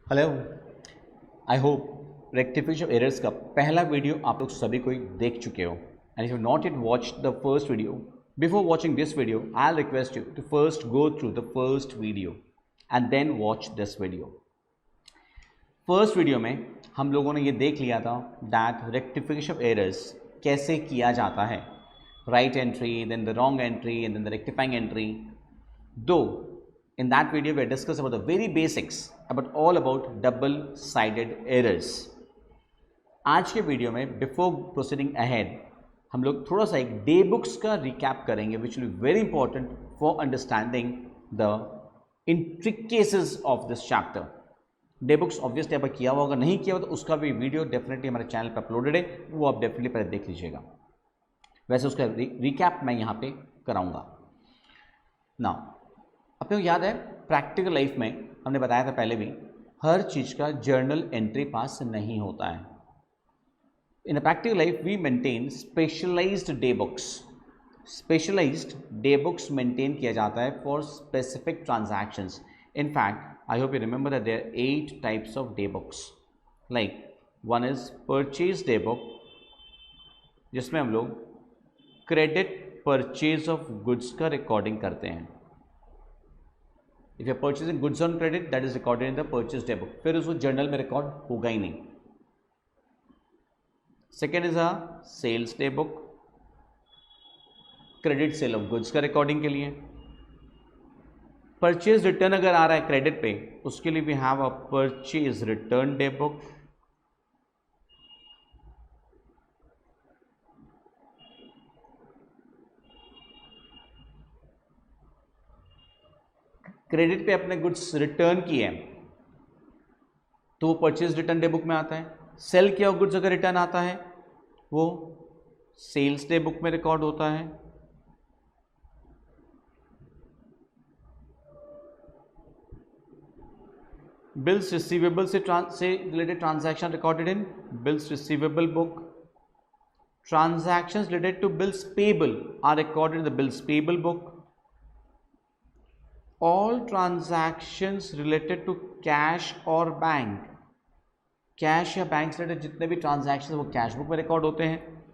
Hello, I hope rectification of errors का पहला video आप लोग सभी कोई देख चुके हो। And if you not yet watched the first video, before watching this video I'll request you to first go through the first video and then watch this video. First video में हम लोगों ने ये देख लिया था दैट रेक्टिफिकेशन ऑफ एरर्स कैसे किया जाता है, right entry, then the wrong entry and then the rectifying entry. दो in that video we discussed about the very basics about all about double sided errors. आज के वीडियो में before proceeding ahead हम लोग थोड़ा सा एक डे बुक्स का रिकैप करेंगे which will be very important for understanding the intricacies of this chapter. Day books obviously आप किया हुआ होगा, नहीं किया हुआ तो उसका भी वीडियो डेफिनेटली हमारे चैनल पर अपलोडेड है, वो आप डेफिनेटली पहले देख लीजिएगा. वैसे उसका रिकैप मैं यहाँ पे कराऊंगा. ना अपने को याद है प्रैक्टिकल लाइफ में हमने बताया था पहले भी, हर चीज़ का जर्नल एंट्री पास नहीं होता है. In a practical life we maintain specialised day books. Specialised day books maintain किया जाता है for specific transactions. In fact I hope you remember that there are 8 types of day books. Like one is purchase day book, जिसमें हम लोग credit purchase of goods का recording करते हैं. If you are purchasing goods on credit, that is recorded in the purchase day book. फिर उसको journal में record होगा ही नहीं. Second is a sales day book, credit sale of goods का रिकॉर्डिंग के लिए. परचेज रिटर्न अगर आ रहा है क्रेडिट पे, उसके लिए we have a purchase return day book. Credit पे अपने गुड्स रिटर्न किए तो वो परचेज रिटर्न डे बुक में आता है. सेल किया गुड्स अगर रिटर्न आता है वो सेल्स डे बुक में रिकॉर्ड होता है. बिल्स रिसीवेबल से related transaction recorded in bills receivable book. Transactions related to bills payable are recorded in the bills payable book. All transactions related to cash और bank, cash या bank से related जितने भी transaction वो cash book में record होते हैं.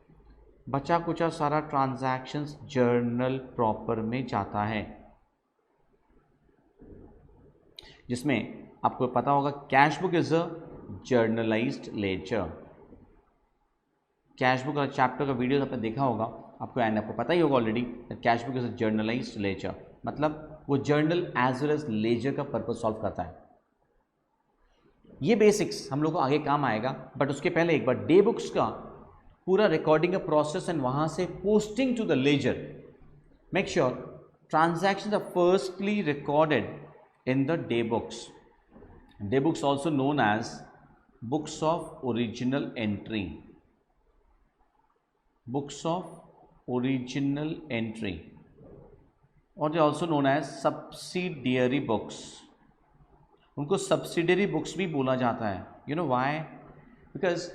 बचा कुचा सारा ट्रांजैक्शंस जर्नल प्रॉपर में जाता है, जिसमें आपको पता होगा cash book is a journalised ledger. Cash book का चैप्टर का वीडियो आपने देखा होगा, आपको पता ही होगा already, cash book is a journalised ledger. मतलब वो journal as well as ledger का पर्पज सॉल्व करता है. ये बेसिक्स हम लोग को आगे काम आएगा, बट उसके पहले एक बार डे बुक्स का पूरा रिकॉर्डिंग का प्रोसेस एंड वहां से posting to the ledger. Make sure transactions are firstly recorded in the day books. Day books also known as books of original entry. Books of original entry और they also known as subsidiary books. उनको subsidiary books भी बोला जाता है. You know why? Because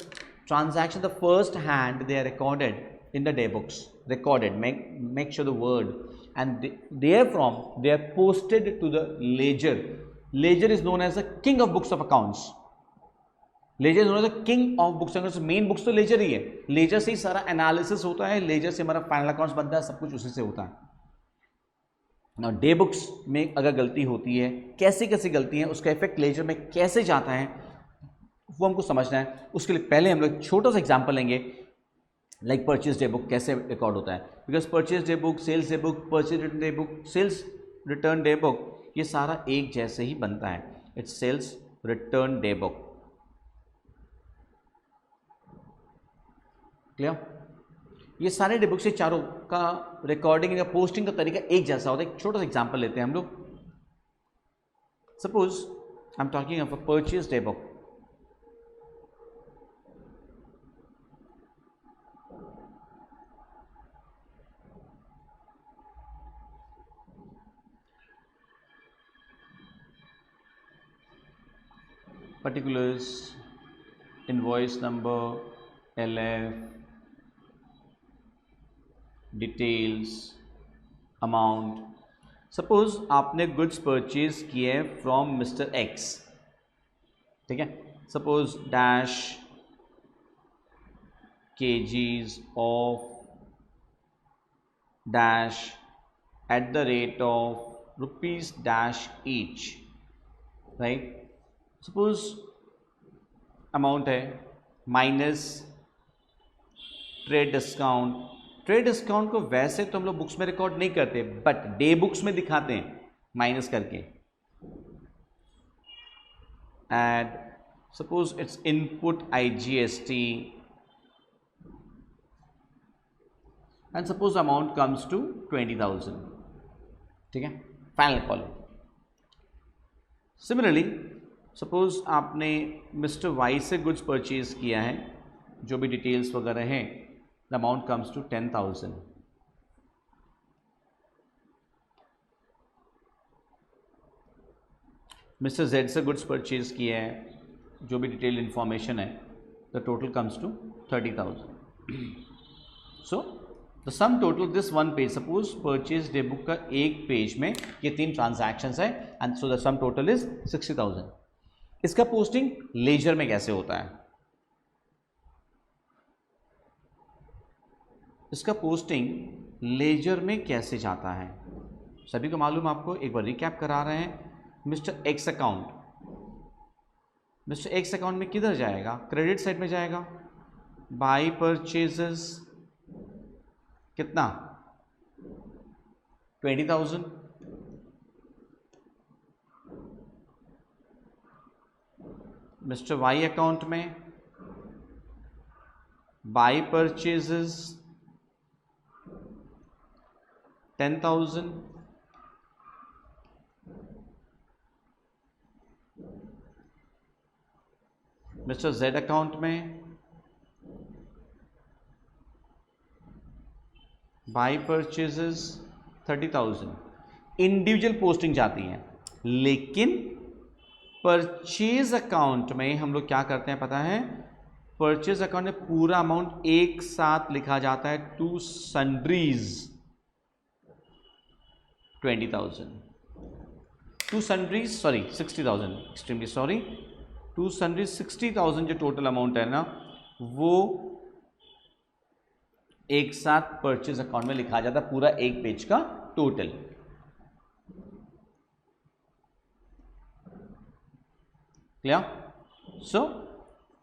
transaction the first hand they are recorded in the day books. Recorded, make sure the word, and there from they are posted to the ledger. Ledger is known as the king of books of accounts. Ledger is known as the king of books. Main books तो ledger ही है, ledger से ही सारा analysis होता है, ledger से हमारा final accounts बनता है, सब कुछ उसी से होता है. ना डे बुक्स में अगर गलती होती है, कैसी कैसी गलती है, उसका इफेक्ट लेजर में कैसे जाता है, वो हमको समझना है. उसके लिए पहले हम लोग छोटा सा एग्जांपल लेंगे, लाइक परचेज डे बुक कैसे रिकॉर्ड होता है. Because purchase day book, sales day book, purchase return day book, sales return day book, ये सारा एक जैसे ही बनता है. It's sales return day book. Clear? ये सारे डे बुक से चारों का रिकॉर्डिंग या पोस्टिंग का तरीका एक जैसा होता है. एक छोटा सा एग्जांपल लेते हैं हम लोग. Suppose I am talking of a purchase day book. particulars, invoice number, LF, details, amount. Suppose आपने गुड्स परचेज किए फ्रॉम मिस्टर एक्स. ठीक है। Suppose dash kgs of dash at the rate of rupees dash each, right? Suppose amount है minus trade discount. Trade discount को वैसे तो हम लोग बुक्स में रिकॉर्ड नहीं करते, बट डे बुक्स में दिखाते हैं माइनस करके। Add suppose it's input IGST and suppose amount comes to 20,000, ठीक है, फाइनल कॉलम। सिमिलरली सपोज आपने मिस्टर वाई से गुड्स परचेज किया है, जो भी डिटेल्स वगैरह हैं, the amount comes to 10,000। Mister Z से गुड्स परचेज किया है, जो भी डिटेल इंफॉर्मेशन है, the total comes to 30,000। So the sum total this one page, suppose purchase day book का एक पेज में ये 3 ट्रांजैक्शंस है, and so the sum total is 60,000। इसका पोस्टिंग लेजर में कैसे होता है? इसका पोस्टिंग लेजर में कैसे जाता है सभी को मालूम, आपको एक बार रिकैप करा रहे हैं। Mister X account, mister X account में किधर जाएगा? क्रेडिट साइड में जाएगा। बाई परचेजेस कितना? 20,000। मिस्टर वाई अकाउंट में by purchases 10,000। Mister Z account में बाई परचेजेस 30,000। इंडिविजुअल पोस्टिंग जाती है, लेकिन परचेज अकाउंट में हम लोग क्या करते हैं पता है? परचेज अकाउंट में पूरा अमाउंट एक साथ लिखा जाता है, to sundries 20,000, to sundries sorry 60,000, extremely sorry, to sundries 60,000 जो टोटल अमाउंट है ना, वो एक साथ परचेज अकाउंट में लिखा जाता है, पूरा एक पेज का टोटल। क्लियर? सो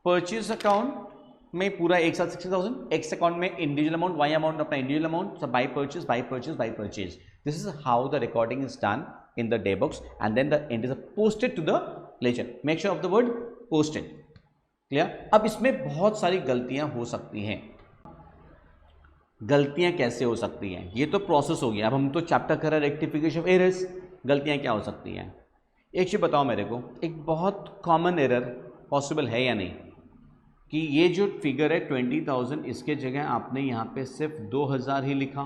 परचेज अकाउंट में पूरा एक साथ 60,000, एक्स अकाउंट में इंडिविजुअल अमाउंट, वाई अमाउंट अपना इंडिविजुअल अमाउंट, सब by purchase by purchase by purchase. This is how the recording is done in the day books, and then the end is posted to the ledger. Make sure of the word posted. Clear? अब इसमें बहुत सारी गलतियां हो सकती हैं। गलतियां कैसे हो सकती हैं? ये तो प्रोसेस हो गया, अब हम तो चैप्टर कर रहे हैं रेक्टिफिकेशन ऑफ एरर्स। गलतियां क्या हो सकती हैं? एक चीज बताओ मेरे को, एक बहुत कॉमन एरर पॉसिबल है या नहीं, कि ये जो फिगर है 20,000, इसके जगह आपने यहाँ पे सिर्फ 2,000 ही लिखा।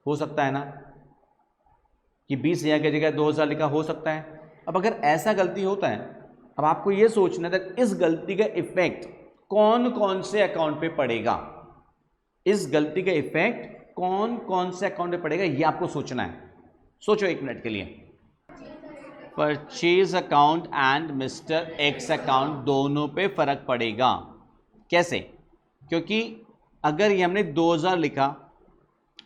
हो सकता है ना कि 20,000 की जगह 2,000 लिखा, हो सकता है। अब अगर ऐसा गलती होता है, अब आपको ये सोचना है कि इस गलती का इफेक्ट कौन कौन से अकाउंट पे पड़ेगा, इस गलती का इफेक्ट कौन कौन से अकाउंट पे पड़ेगा, ये आपको सोचना है। सोचो 1 मिनट के लिए। Purchase account and mister X account दोनों पे फर्क पड़ेगा। कैसे? क्योंकि अगर ये हमने 2,000 लिखा,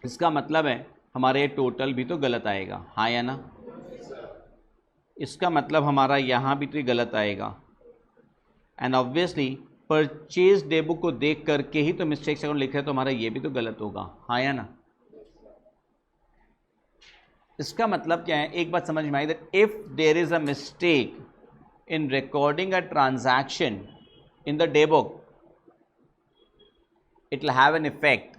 इसका मतलब है हमारे टोटल भी तो गलत आएगा, हाँ या ना? इसका मतलब हमारा यहाँ भी तो गलत आएगा, and obviously purchase day book को देख करके ही तो मिस्टेक्स अकाउंट लिख रहे हैं, तो हमारा ये भी तो गलत होगा, हाँ या ना? इसका मतलब क्या है? एक बात समझ में आई, that if there is a mistake in recording a transaction in the day book, it will have an effect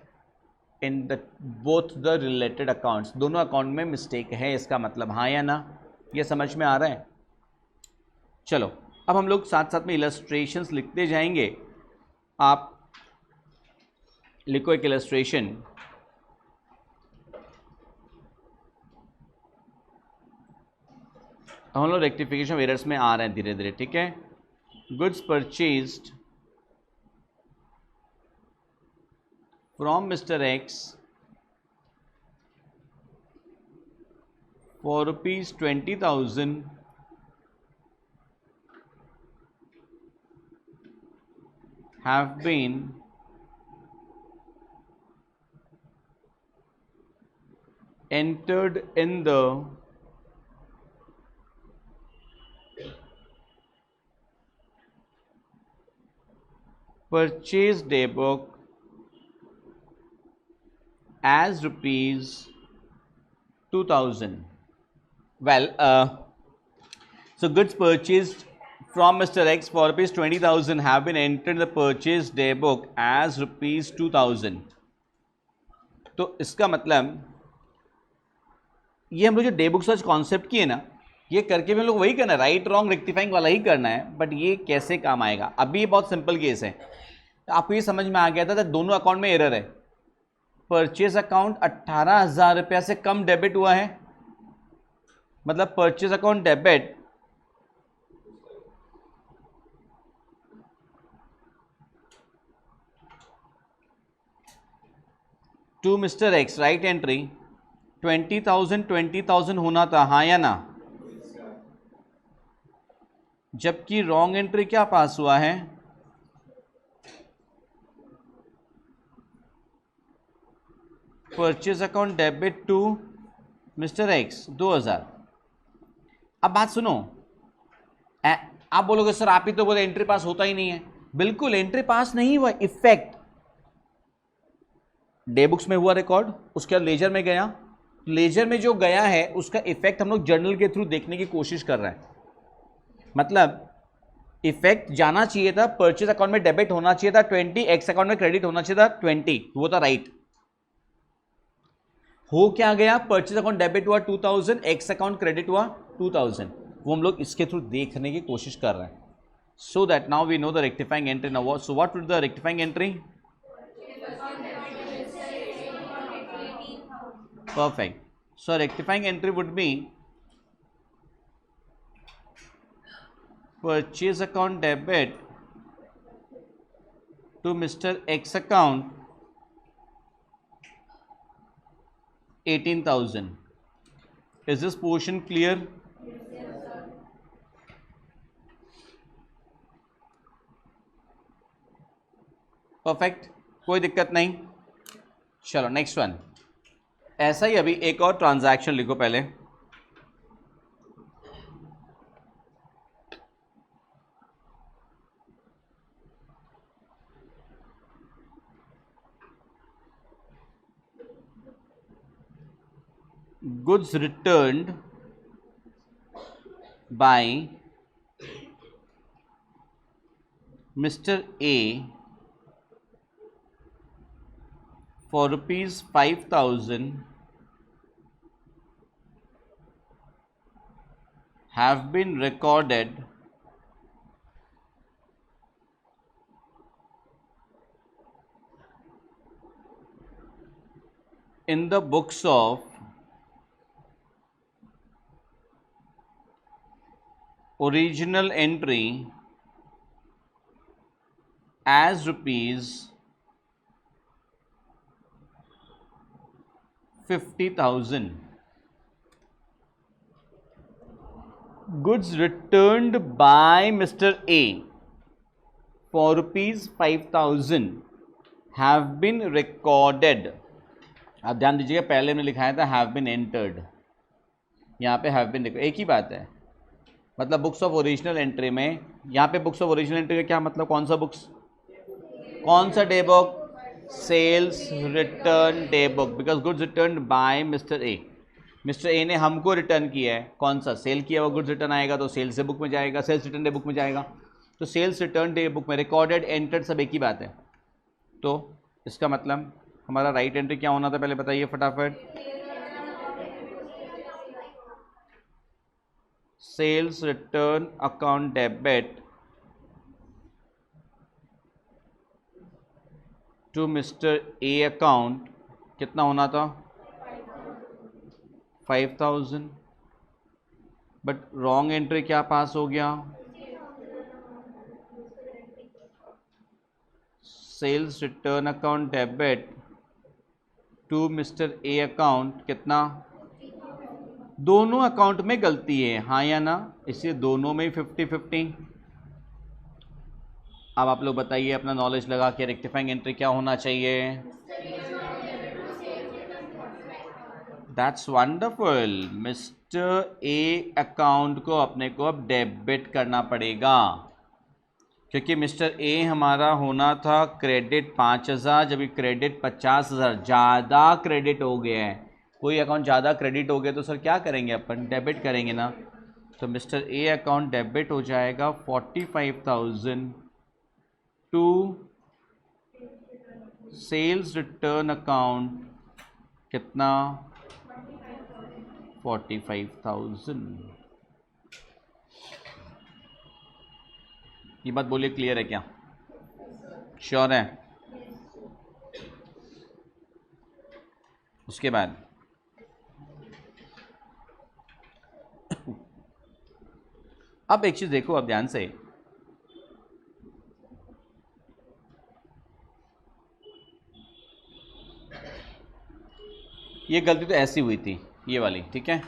in the both the related accounts. दोनों अकाउंट में मिस्टेक है, इसका मतलब, हाँ या ना? ये समझ में आ रहा है? चलो अब हम लोग साथ साथ में इलस्ट्रेशंस लिखते जाएंगे। आप लिखो एक इलस्ट्रेशन। हम लोग रेक्टिफिकेशन ऑफ एरर्स में आ रहे हैं धीरे धीरे, ठीक है। Goods purchased from Mr. X for rupees 20,000 have been entered in the purchase day book as rupees 2000. Well, so goods purchased from Mr. X for rupees 20,000 have been entered in the purchase day book as rupees 2000. तो इसका मतलब ये हम लोग जो day book search concept किए ना, ये करके भी हम लोग वही करना है, राइट रॉन्ग रेक्टिफाइंग वाला ही करना है, बट ये कैसे काम आएगा? अभी ये बहुत सिंपल केस है, आपको ये समझ में आ गया था दोनों अकाउंट में एरर है। परचेज अकाउंट 18,000 रुपया से कम डेबिट हुआ है, मतलब purchase account debit to mister X, right entry 20,000 होना था, हाँ या ना? जबकि रॉन्ग एंट्री क्या पास हुआ है? Purchase account debit to mister X 2,000। अब बात सुनो, आप बोलोगे सर आप ही तो बोले एंट्री पास होता ही नहीं है। बिल्कुल एंट्री पास नहीं हुआ, इफेक्ट डे बुक्स में हुआ रिकॉर्ड, उसके बाद लेजर में गया, लेजर में जो गया है उसका इफेक्ट हम लोग जर्नल के थ्रू देखने की कोशिश कर रहे हैं। मतलब इफेक्ट जाना चाहिए था, परचेज अकाउंट में डेबिट होना चाहिए था 20, एक्स अकाउंट में क्रेडिट होना चाहिए था 20, वो था राइट। हो क्या गया? परचेज अकाउंट डेबिट हुआ 2000, एक्स अकाउंट क्रेडिट हुआ 2000। वो हम लोग इसके थ्रू देखने की कोशिश कर रहे हैं। So that now we know the rectifying entry. Now so what would the rectifying entry? Perfect. So rectifying entry would be purchase account debit to Mr. X account 18,000. Is this portion clear? Perfect, कोई दिक्कत नहीं। चलो next one. ऐसा ही अभी एक और transaction लिखो पहले। Goods returned by mister A for rupees 5,000 have been recorded in the books of original entry as rupees 50,000. Goods returned by Mr. A for rupees 5,000 have been recorded. आप ध्यान दीजिएगा, पहले में लिखाया था have been entered, यहाँ पे have been, देखो एक ही बात है। मतलब बुक्स ऑफ ओरिजिनल एंट्री में, यहाँ पे बुक्स ऑफ ओरिजिनल एंट्री का क्या मतलब? कौन सा बुक्स, कौन सा day book? Sales return day book, because goods return by mister A. Mister A ने हमको रिटर्न किया है, कौन सा? सेल किया हुआ गुड्स रिटर्न आएगा तो सेल्स डे बुक में जाएगा, सेल्स रिटर्न डे बुक में जाएगा। तो सेल्स रिटर्न डे बुक में रिकॉर्डेड एंटर्ड सब एक ही बात है। तो इसका मतलब हमारा राइट एंट्री क्या होना था, पहले बताइए फटाफट। Sales return account debit to mister A account कितना होना था? 5,000। बट रॉन्ग एंट्री क्या पास हो गया? Sales return account debit to mister A account कितना? दोनों अकाउंट में गलती है, हाँ या ना? इसलिए दोनों में 50-50। अब आप लोग बताइए अपना नॉलेज लगा के रेक्टिफाइंग एंट्री क्या होना चाहिए। That's wonderful. Mister A account को अपने को अब डेबिट करना पड़ेगा, क्योंकि मिस्टर ए हमारा होना था क्रेडिट 5000, जब क्रेडिट 50,000 ज़्यादा क्रेडिट हो गया है, कोई अकाउंट ज़्यादा क्रेडिट हो गया तो सर क्या करेंगे, अपन डेबिट करेंगे ना। तो मिस्टर ए अकाउंट डेबिट हो जाएगा 45,000 टू सेल्स रिटर्न अकाउंट, कितना 45,000। ये बात बोलिए क्लियर है क्या, श्योर है। उसके बाद अब एक चीज देखो अब ध्यान से, ये गलती तो ऐसी हुई थी ये वाली, ठीक है।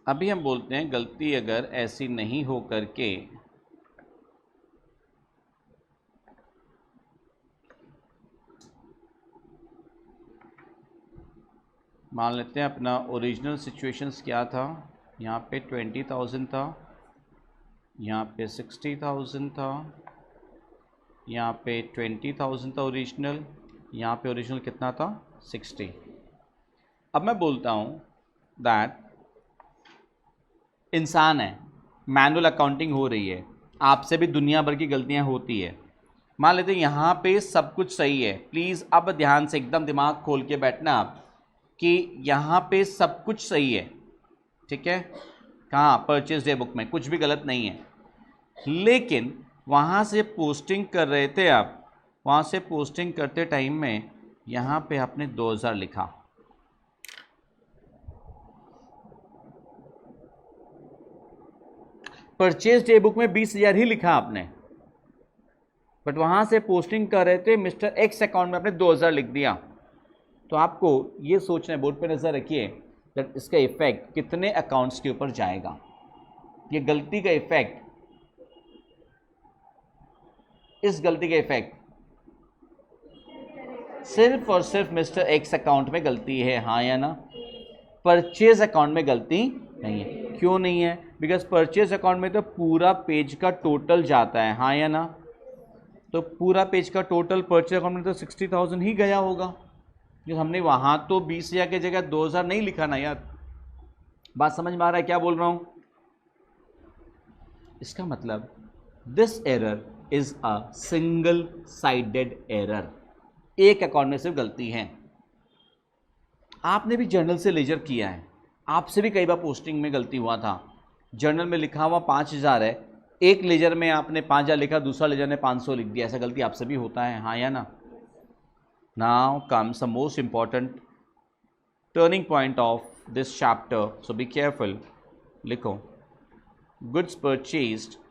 अभी हम बोलते हैं गलती अगर ऐसी नहीं हो करके मान लेते हैं अपना ओरिजिनल सिचुएशंस क्या था, यहाँ पे 20,000 था, यहाँ पे 60,000 था, यहाँ पे 20,000 था ओरिजिनल, यहाँ पे ओरिजिनल कितना था 60। अब मैं बोलता हूँ दैट इंसान है, मैनुअल अकाउंटिंग हो रही है, आपसे भी दुनिया भर की गलतियाँ होती है। मान लेते हैं यहाँ पे सब कुछ सही है, प्लीज़ अब ध्यान से एकदम दिमाग खोल के बैठना आप कि यहाँ पे सब कुछ सही है, ठीक है। कहाँ, परचेज डे बुक में कुछ भी गलत नहीं है, लेकिन वहाँ से पोस्टिंग कर रहे थे आप, वहाँ से पोस्टिंग करते टाइम में यहाँ पे आपने 2000 लिखा, परचेज डे बुक में 20,000 ही लिखा आपने, बट वहाँ से पोस्टिंग कर रहे थे मिस्टर एक्स अकाउंट में आपने 2000 लिख दिया। तो आपको ये सोचना है, बोर्ड पे नज़र रखिए दैट इसका इफेक्ट कितने अकाउंट्स के ऊपर जाएगा। ये गलती का इफेक्ट, इस गलती का इफेक्ट सिर्फ और सिर्फ मिस्टर एक्स अकाउंट में गलती है, हाँ या ना। परचेज अकाउंट में गलती नहीं है। क्यों नहीं है, बिकॉज परचेज अकाउंट में तो पूरा पेज का टोटल जाता है, हाँ या ना। तो पूरा पेज का टोटल परचेज अकाउंट में तो 60,000 ही गया होगा, जो हमने वहाँ तो 20,000 की जगह 2,000 नहीं लिखा ना यार। बात समझ में आ रहा है क्या बोल रहा हूँ। इसका मतलब this error is a single sided error, एक अकाउंट में सिर्फ गलती है। आपने भी जर्नल से लेजर किया है, आपसे भी कई बार पोस्टिंग में गलती हुआ था। जर्नल में लिखा हुआ 5,000 है, एक लेजर में आपने 5,000 लिखा, दूसरा लेजर ने 500 लिख दिया, ऐसा गलती आपसे भी होता है, हाँ या ना। Now comes the most important turning point of this chapter, so be careful. लिखो goods purchased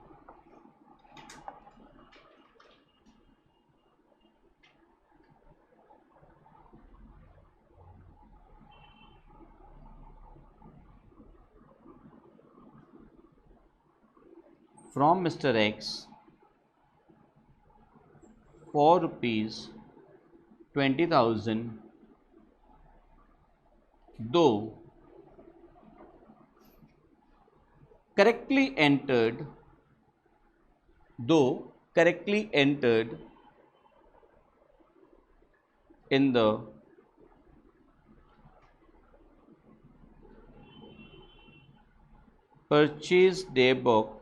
from Mr. X for rupees 20,000, though correctly entered in the purchase day book,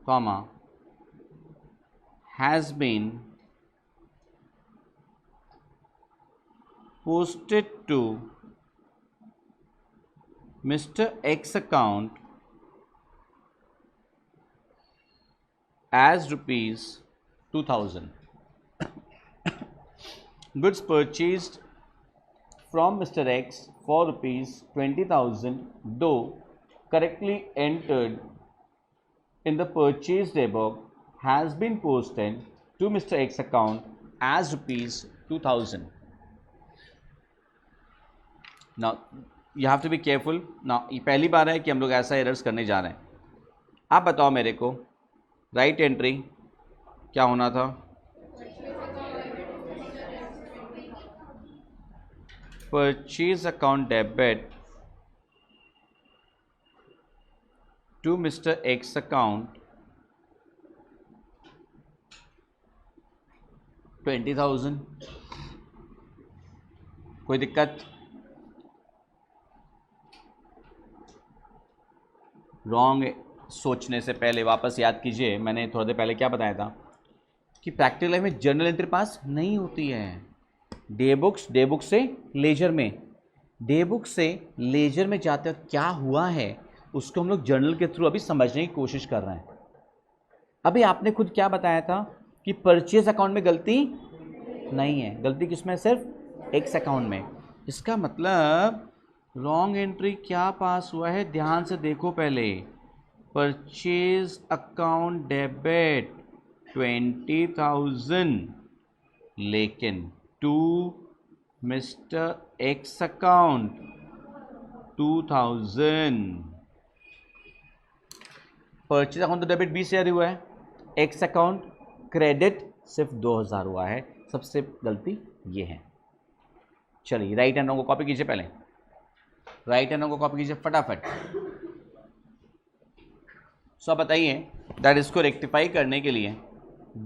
comma, has been posted to Mr. X account as rupees 2,000. Goods purchased from Mr. X for rupees 20,000, though correctly entered in the purchase day book, has been posted to Mr. X account as rupees 2,000. Now you have to be careful. Now ये पहली बार है कि हम लोग ऐसा errors करने जा रहे हैं। आप बताओ मेरे को, राइट एंट्री क्या होना था? Purchase account debit to mister X account 20,000। कोई दिक्कत? रॉन्ग सोचने से पहले वापस याद कीजिए, मैंने थोड़ी देर पहले क्या बताया था कि प्रैक्टिकल लाइफ में जर्नल एंट्री पास नहीं होती है। डे बुक से लेजर में, डे बुक से लेजर में जाते वक्त क्या हुआ है उसको हम लोग जर्नल के थ्रू अभी समझने की कोशिश कर रहे हैं। अभी आपने खुद क्या बताया था कि परचेज अकाउंट में गलती नहीं है, गलती किसमें? सिर्फ एक्स अकाउंट में। इसका मतलब रॉन्ग एंट्री क्या पास हुआ है, ध्यान से देखो पहले। परचेज अकाउंट डेबिट 20,000, लेकिन to mister X account 2,000। Purchase account तो डेबिट 20,000 हुआ है, एक्स अकाउंट क्रेडिट सिर्फ 2,000 हुआ है। सबसे गलती ये है। चलिए राइट हैंड को कॉपी कीजिए, पहले राइट हैंड को कॉपी कीजिए फटाफट। सो बताइए दैट इसको रेक्टिफाई करने के लिए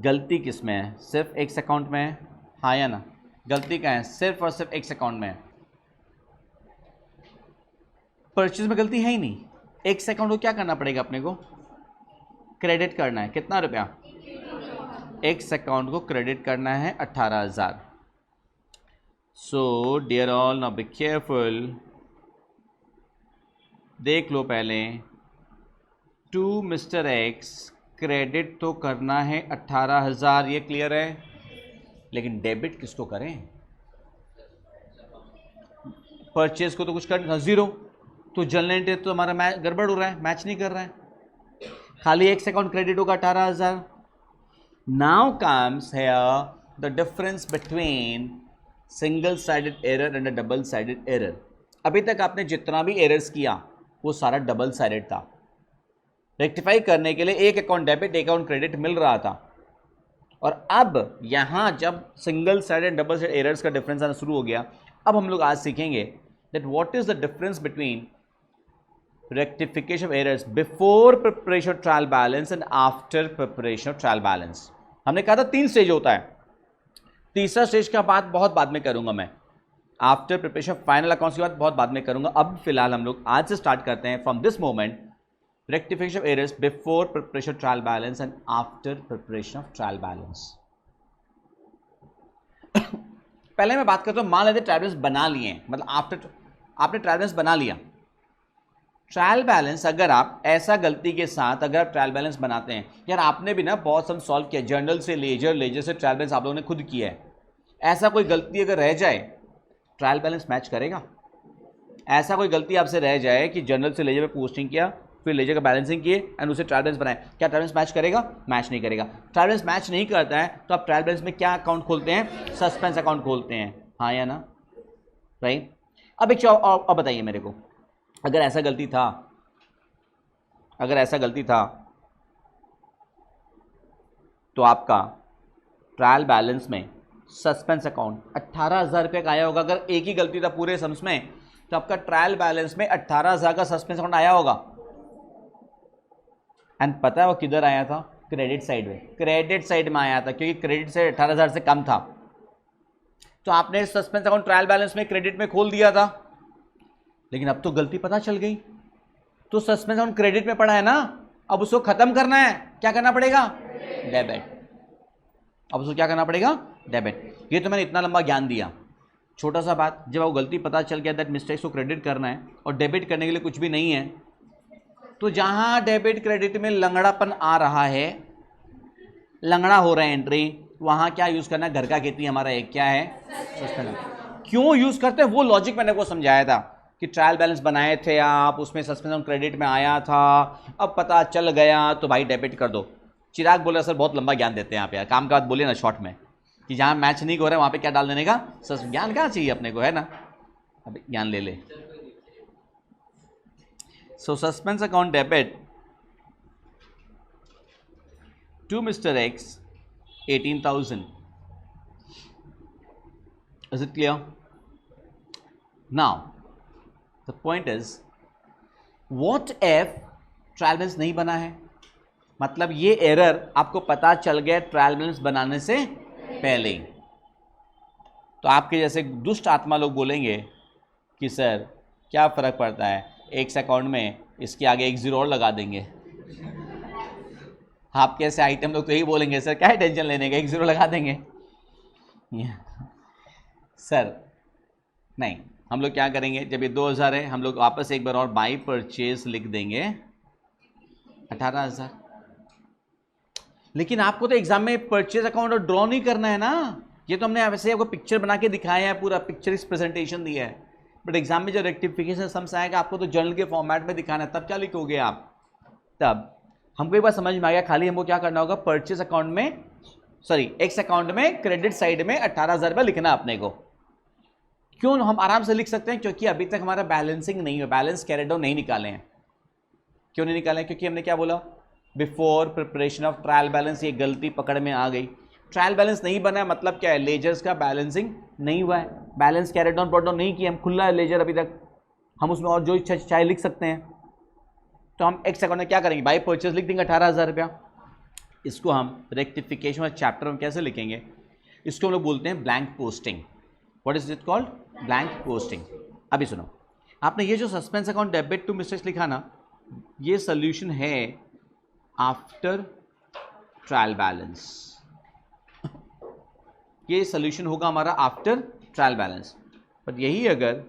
गलती किस में है? सिर्फ एक्स अकाउंट में है, हाँ या ना? गलती क्या है? सिर्फ और सिर्फ एक्स अकाउंट में है। परचेज में गलती है ही नहीं। एक्स अकाउंट को क्या करना पड़ेगा? अपने को क्रेडिट करना है। कितना रुपया? एक्स अकाउंट को क्रेडिट करना है 18,000। So dear all, now be careful, देख लो पहले। टू मिस्टर एक्स क्रेडिट तो करना है 18,000, ये क्लियर है, लेकिन डेबिट किसको करें? परचेज को तो कुछ कर जीरो, तो जनरल एंट्री तो हमारा गड़बड़ हो रहा है, मैच नहीं कर रहा है। खाली एक्स अकाउंट क्रेडिट होगा 18,000। Now comes here the difference between single sided error and a double sided error. अभी तक आपने जितना भी एरर्स किया वो सारा डबल साइडेड था। रेक्टिफाई करने के लिए एक अकाउंट डेबिट एक अकाउंट क्रेडिट मिल रहा था, और अब यहां जब single sided double sided errors का डिफरेंस आना शुरू हो गया, अब हम लोग आज सीखेंगे that what is the difference between rectification of errors before preparation of trial balance and after preparation of trial balance. हमने कहा था 3 स्टेज होता है, तीसरा स्टेज का बात बहुत बाद में करूंगा मैं, after preparation of final accounts की बात बहुत बाद में करूंगा। अब फिलहाल हम लोग आज से स्टार्ट करते हैं from this moment, rectification of errors before preparation of trial balance and after preparation of trial balance. पहले मैं बात करता हूं, मान लेते ट्रायल बैलेंस बना लिए, मतलब आफ्टर आपने ट्रायल बैलेंस बना लिया। ट्रायल बैलेंस अगर आप ऐसा गलती के साथ अगर आप ट्रायल बैलेंस बनाते हैं, यार आपने भी ना बहुत सम सॉल्व किया, जर्नल से लेजर, लेजर से ट्रायल बैलेंस आप लोगों ने खुद किया है, ऐसा कोई गलती अगर रह जाए ट्रायल बैलेंस मैच करेगा? ऐसा कोई गलती आपसे रह जाए कि जर्नल से लेजर में पोस्टिंग किया, फिर लेजर का बैलेंसिंग किए एंड उसे ट्रायल बैलेंस बनाए, क्या ट्रायल बैलेंस मैच करेगा? मैच नहीं करेगा। ट्रायल बैलेंस मैच नहीं करता है तो आप ट्रायल बैलेंस में क्या अकाउंट खोलते हैं? सस्पेंस अकाउंट खोलते हैं, हाँ या ना? राइट। अब एक चीज और बताइए मेरे को, अगर ऐसा गलती था, अगर ऐसा गलती था तो आपका ट्रायल बैलेंस में सस्पेंस अकाउंट 18,000 रुपये का आया होगा। अगर एक ही गलती था पूरे सम्स में तो आपका ट्रायल बैलेंस में 18,000 का सस्पेंस अकाउंट आया होगा। एंड पता है वो किधर आया था? क्रेडिट साइड में, क्रेडिट साइड में आया था, क्योंकि क्रेडिट से 18,000 से कम था, तो आपने सस्पेंस अकाउंट ट्रायल बैलेंस में क्रेडिट में खोल दिया था। लेकिन अब तो गलती पता चल गई, तो सस्पेंस अकाउंट क्रेडिट में पड़ा है ना, अब उसको खत्म करना है, क्या करना पड़ेगा? डेबिट। अब उसको क्या करना पड़ेगा? डेबिट। ये तो मैंने इतना लंबा ज्ञान दिया, छोटा सा बात, जब वो गलती पता चल गया दैट मिस्टेक्स को क्रेडिट करना है और डेबिट करने के लिए कुछ भी नहीं है, तो जहां डेबिट क्रेडिट में लंगड़ापन आ रहा है, लंगड़ा हो रहा है एंट्री, वहां क्या यूज करना है? घर का खेती हमारा एक क्या है? सस्पेंस। क्यों यूज करते हैं वो लॉजिक मैंने को समझाया था कि ट्रायल बैलेंस बनाए थे आप, उसमें सस्पेंस क्रेडिट में आया था, अब पता चल गया तो भाई डेबिट कर दो। चिराग बोला सर बहुत लंबा ज्ञान देते हैं आप यार, काम का बात बोलिए ना शॉर्ट में, कि जहाँ मैच नहीं हो रहा है वहाँ पे क्या डाल देने का? ज्ञान क्या चाहिए अपने को, है ना? अब ज्ञान ले ले। So suspense account debit to mister X 18,000. Is it clear? Now the point is, what if trial balance नहीं बना है, मतलब ये एरर आपको पता चल गया ट्रायल बैलेंस बनाने से पहले ही, तो आपके जैसे दुष्ट आत्मा लोग बोलेंगे कि सर क्या फ़र्क पड़ता है, एक अकाउंट में इसके आगे एक जीरो और लगा देंगे। आप कैसे आइटम लोग तो यही बोलेंगे, सर क्या है टेंशन लेने का, एक जीरो लगा देंगे। सर नहीं, हम लोग क्या करेंगे, जब ये 2000 है हम लोग वापस एक बार और बाई परचेज लिख देंगे 18,000। लेकिन आपको तो एग्जाम में परचेज अकाउंट और ड्रॉ नहीं करना है ना, ये तो हमने वैसे आपको पिक्चर बना के दिखाया है, पूरा पिक्चर इस प्रेजेंटेशन दिया है, बट एग्जाम में जो रेक्टिफिकेशन सम्स आएगा आपको तो जर्नल के फॉर्मेट में दिखाना है, तब क्या लिखोगे आप। तब हमको एक बार समझ में आ गया, खाली हमको क्या करना होगा, परचेज अकाउंट में एक्स अकाउंट में क्रेडिट साइड में 18,000 रुपये लिखना अपने को। क्यों हम आराम से लिख सकते हैं, क्योंकि अभी तक हमारा बैलेंसिंग नहीं है, बैलेंस कैरिड आउट नहीं निकाले हैं। क्यों नहीं निकाले, क्योंकि हमने क्या बोला, before preparation of trial balance, ये गलती पकड़ में आ गई। ट्रायल बैलेंस नहीं बना है मतलब क्या है, लेजर्स का बैलेंसिंग नहीं हुआ है, balance carried down brought down नहीं किया, हम खुला है लेजर अभी तक, हम उसमें और जो इच्छा चाहे लिख सकते हैं। तो हम एक्स अकाउंट में क्या करेंगे, बाई परचेज लिख देंगे 18,000 रुपया। इसको हम रेक्टिफिकेशन चैप्टर में कैसे लिखेंगे, इसको हम लोग बोलते हैं blank posting. What is it called, blank posting. अभी सुनो, आपने ये जो suspense account debit to mistakes लिखा ना, ये सोल्यूशन है आफ्टर ट्रायल बैलेंस, ये सोल्यूशन होगा हमारा आफ्टर ट्रायल बैलेंस। बट यही अगर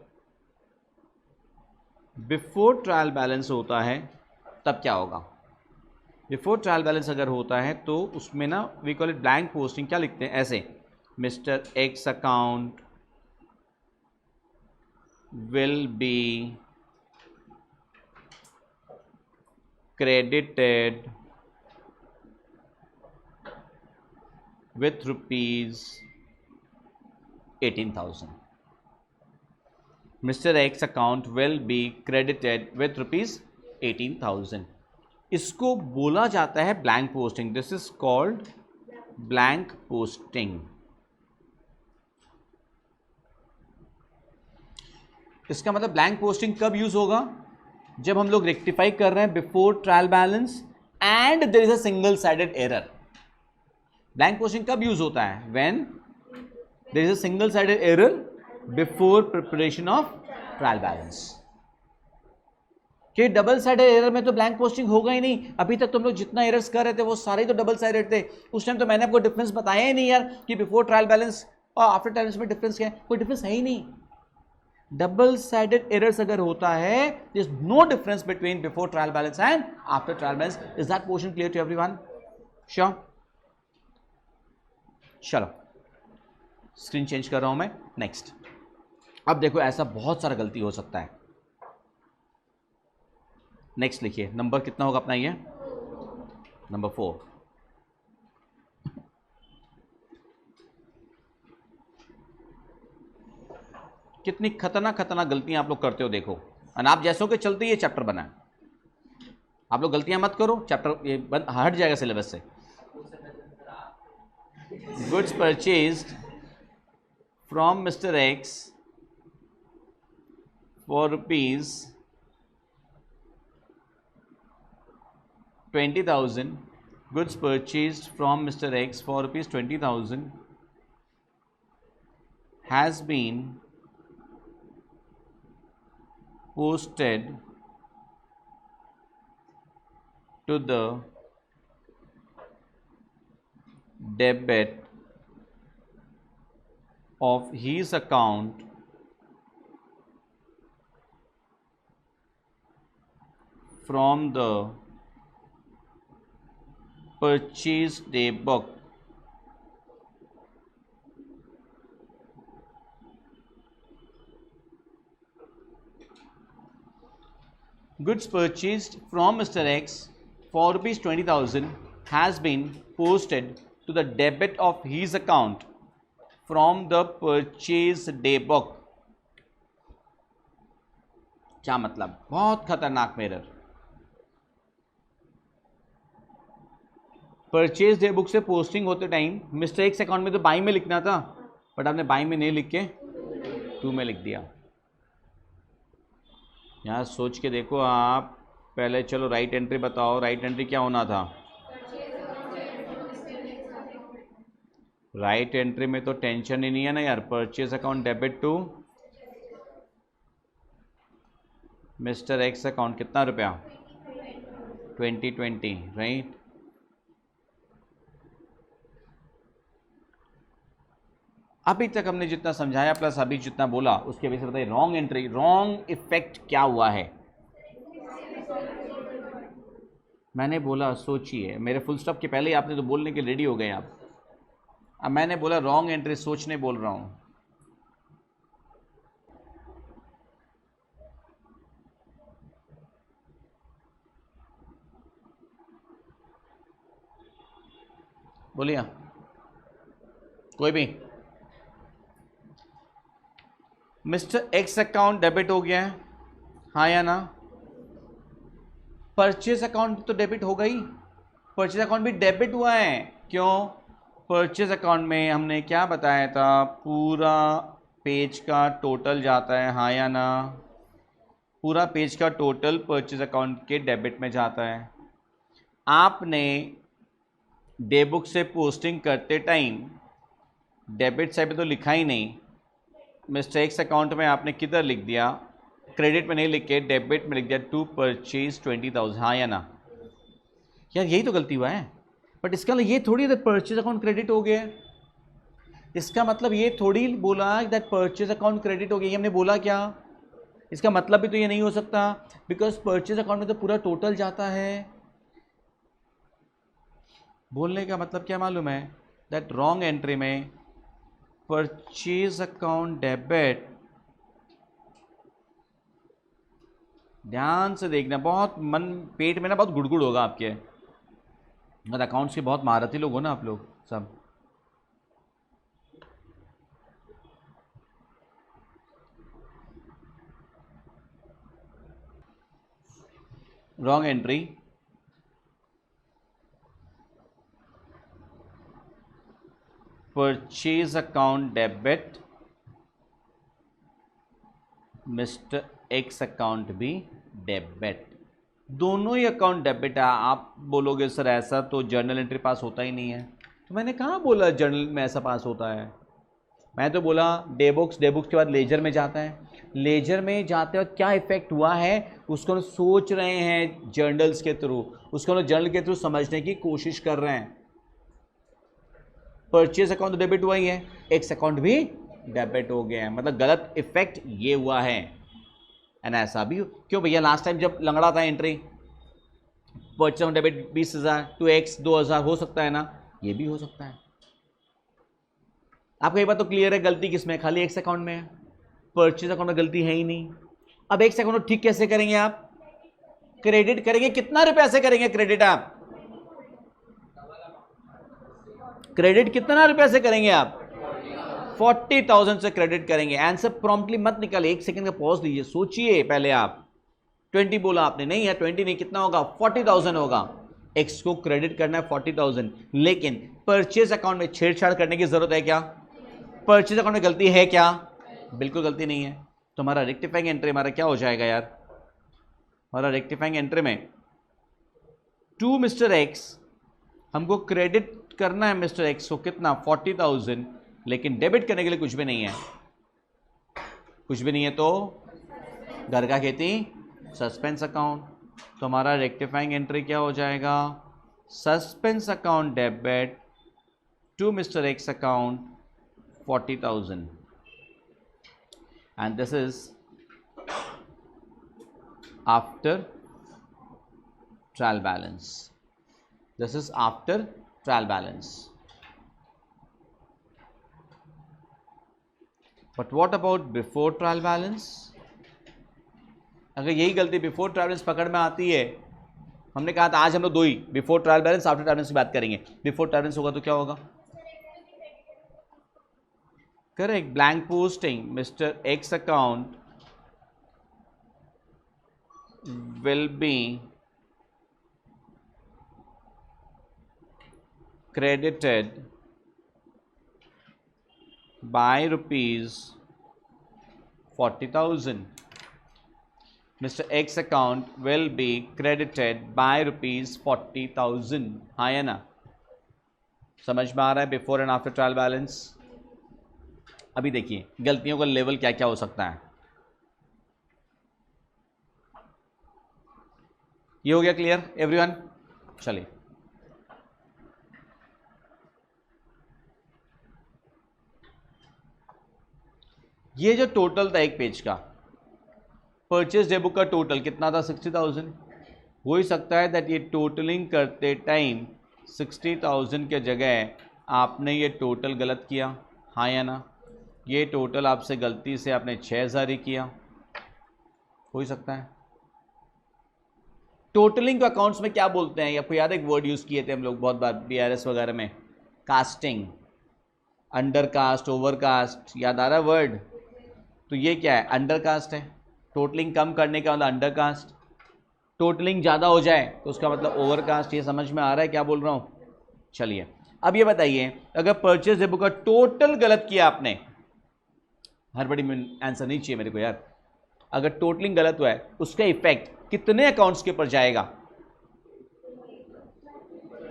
बिफोर ट्रायल बैलेंस होता है तब क्या होगा, बिफोर ट्रायल बैलेंस अगर होता है तो उसमें ना we call it blank posting. क्या लिखते हैं ऐसे, mister X account will be credited with rupees 18,000. Mr. X account will be credited with rupees 18,000. इसको बोला जाता है blank posting. This is called blank posting. इसका मतलब ब्लैंक पोस्टिंग कब यूज होगा, जब हम लोग रेक्टिफाई कर रहे हैं before trial balance and there is a single sided error. Blank posting कब यूज होता है, when there is a single sided error before preparation of trial balance. कि डबल साइडेड एरर में तो ब्लैंक पोस्टिंग होगा ही नहीं। अभी तक तुम लोग जितना एरर्स कर रहे थे वो सारे तो डबल साइडेड थे। उस टाइम तो मैंने आपको डिफरेंस बताया ही नहीं यार कि बिफोर ट्रायल बैलेंस और आफ्टर ट्रायल बैलेंस में डिफरेंस क्या है, कोई डिफरेंस है ही नहीं। डबल साइडेड एरर्स अगर होता है, there is no difference between before trial balance and after trial balance. Is that portion clear to everyone? Sure? चलो स्क्रीन चेंज कर रहा हूं मैं। नेक्स्ट, अब देखो ऐसा बहुत सारा गलती हो सकता है। नेक्स्ट लिखिए, नंबर कितना होगा अपना, ये नंबर 4। कितनी खतरनाक खतरनाक गलतियां आप लोग करते हो देखो, और आप जैसों के चलते ये चैप्टर बना है। आप लोग गलतियां मत करो, चैप्टर ये हट जाएगा सिलेबस से। Goods purchased from mister x for rupees 20,000, goods purchased from Mr. X for rupees 20,000 has been posted to the debit of his account from the purchase day book. Goods purchased from Mr. X for rupees 20,000 has been posted to the debit of his account from the purchase day book. क्या मतलब, बहुत खतरनाक mirror. Purchase day book से posting होते time mister X account में तो by में लिखना था, बट आपने बाई में नहीं लिख के टू में लिख दिया। यहाँ सोच के देखो आप पहले। चलो राइट एंट्री बताओ, राइट एंट्री क्या होना था? राइट एंट्री में तो टेंशन ही नहीं है ना यार। Purchase account debit to mister X account, कितना रुपया? 2020, राइट। अभी तक हमने जितना समझाया प्लस अभी जितना बोला उसके वजह से बताइए रॉन्ग एंट्री, रॉन्ग इफेक्ट क्या हुआ है? मैंने बोला सोचिए, मेरे फुल स्टॉप के पहले ही आपने तो बोलने के रेडी हो गए आप। अब मैंने बोला रॉन्ग एंट्री, सोचने बोल रहा हूं। बोलिए कोई भी। मिस्टर एक्स अकाउंट डेबिट हो गया है, हाँ या ना? परचेज अकाउंट तो डेबिट हो गई, परचेज अकाउंट भी डेबिट हुआ है। क्यों? परचेज अकाउंट में हमने क्या बताया था? पूरा पेज का टोटल जाता है, हाँ या ना? पूरा पेज का टोटल परचेज अकाउंट के डेबिट में जाता है। आपने डे बुक से पोस्टिंग करते टाइम डेबिट साइड पे तो लिखा ही नहीं, मिस्टर एक्स अकाउंट में आपने किधर लिख दिया? क्रेडिट में नहीं लिख के डेबिट में लिख दिया टू परचेज 20,000, हाँ या ना? यार यही तो गलती हुआ है। बट इसका ये थोड़ी दैट परचेज अकाउंट क्रेडिट हो गया। इसका मतलब ये थोड़ी बोला दैट परचेज अकाउंट क्रेडिट हो गया। ये हमने बोला क्या? इसका मतलब भी तो ये नहीं हो सकता, बिकॉज परचेज अकाउंट में तो पूरा टोटल जाता है। बोलने का मतलब क्या मालूम है? दैट रॉन्ग एंट्री में परचेज अकाउंट डेबिट, ध्यान से देखना, बहुत मन पेट में ना बहुत गुड़गुड़ होगा आपके। मतलब अकाउंट्स के बहुत महारथी लोग हो ना आप लोग सब। Wrong entry, purchase account debit, mister X account भी डेबिट, दोनों ही अकाउंट डेबिट है। आप बोलोगे सर ऐसा तो जर्नल एंट्री पास होता ही नहीं है। तो मैंने कहाँ बोला जर्नल में ऐसा पास होता है? मैं तो बोला डे बुक्स के बाद लेजर में जाता है। लेजर में जाते वक्त क्या इफेक्ट हुआ है उसको हम सोच रहे हैं जर्नल्स के थ्रू, उसको हम जर्नल के थ्रू समझने की कोशिश कर रहे हैं। परचेज अकाउंट तो डेबिट हुआ ही है, एक्स अकाउंट भी डेबिट हो गया है, मतलब गलत इफेक्ट ये हुआ है। एंड ऐसा भी क्यों भैया? लास्ट टाइम जब लंगड़ा था entry, purchase account debit 20,000 to X 2,000 हो सकता है ना? ये भी हो सकता है। आपको एक बात तो क्लियर है, गलती किसमें? खाली एक्स अकाउंट में है, परचेज अकाउंट में गलती है ही नहीं। अब एक्स अकाउंट ठीक कैसे करेंगे आप? क्रेडिट करेंगे। कितना रुपया से करेंगे क्रेडिट? आप क्रेडिट कितना रुपया से करेंगे आप? 40,000 से क्रेडिट करेंगे। आंसर प्रॉम्प्टली मत निकालिए, एक सेकंड का पॉज लीजिए, सोचिए पहले। आप 20 बोला आपने, नहीं है 20 नहीं, कितना होगा? 40,000 होगा। एक्स को क्रेडिट करना है 40,000, लेकिन परचेज अकाउंट में छेड़छाड़ करने की जरूरत है क्या? परचेज अकाउंट में गलती है क्या? बिल्कुल गलती नहीं है। तो हमारा रेक्टिफाइंग एंट्री हमारा क्या हो जाएगा यार? हमारा रेक्टिफाइंग एंट्री में टू मिस्टर एक्स, हमको क्रेडिट करना है मिस्टर एक्स को कितना? 40,000, लेकिन डेबिट करने के लिए कुछ भी नहीं है। कुछ भी नहीं है तो घर का खेती, सस्पेंस अकाउंट। तो हमारा रेक्टिफाइंग एंट्री क्या हो जाएगा? Suspense account debit to mister X account 40,000, and this is after trial balance. This is after trial balance. But what about before trial balance? अगर यही गलती बिफोर ट्रायल बैलेंस पकड़ में आती है, हमने कहा था आज हम लोग दो ही before trial balance after trial balance की बात करेंगे। बिफोर ट्रायल बैलेंस होगा तो क्या होगा? Correct, blank posting, mister X account will be credited by rupees 40,000. Mr. X account will be credited by rupees 40,000. हाँ या ना? समझ में आ रहा है before and after trial balance? अभी देखिए गलतियों का लेवल क्या क्या हो सकता है. ये हो गया क्लियर एवरीवन? चलिए ये जो टोटल था एक पेज का, परचेज डे बुक का टोटल कितना था? 60,000. हो ही सकता है दैट ये टोटलिंग करते टाइम 60,000 के जगह आपने ये टोटल गलत किया. हाँ या ना? ये टोटल आपसे गलती से आपने 6,000 ही किया. हो ही सकता है. टोटलिंग को अकाउंट्स में क्या बोलते हैं? आपको याद है एक वर्ड यूज़ किए थे हम लोग बहुत बार बीआरएस वगैरह में? Casting, under cast, over cast. याद आ रहा है वर्ड? तो ये क्या है? अंडर कास्ट है. टोटलिंग कम करने का मतलब अंडर कास्ट. टोटलिंग ज़्यादा हो जाए तो उसका मतलब ओवर कास्ट. ये समझ में आ रहा है क्या बोल रहा हूँ? चलिए अब ये बताइए, अगर परचेज डे बुक का टोटल गलत किया आपने, हर बड़ी आंसर नहीं चाहिए मेरे को यार. अगर टोटलिंग गलत हुआ है उसका इफेक्ट कितने अकाउंट्स के ऊपर जाएगा?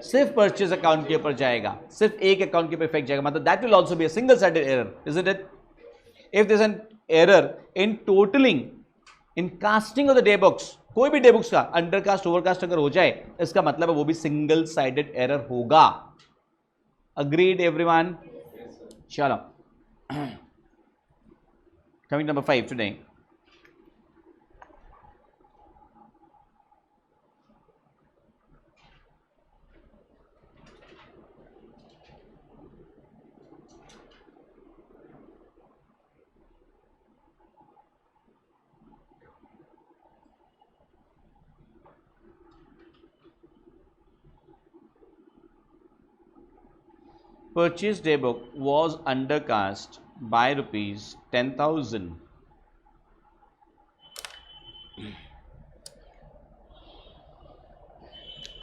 सिर्फ परचेज अकाउंट के ऊपर जाएगा. सिर्फ एक अकाउंट के ऊपर इफेक्ट जाएगा. मतलब that will also be a single sided error, isn't it? If there is an error in totalling, in casting of the day books, कोई भी डे बुक्स का अंडरकास्ट ओवरकास्ट अगर हो जाए, इसका मतलब है वो भी सिंगल साइडेड एरर होगा. Agreed everyone? चलो coming number 5 today. Purchase day book was undercast by rupees 10,000.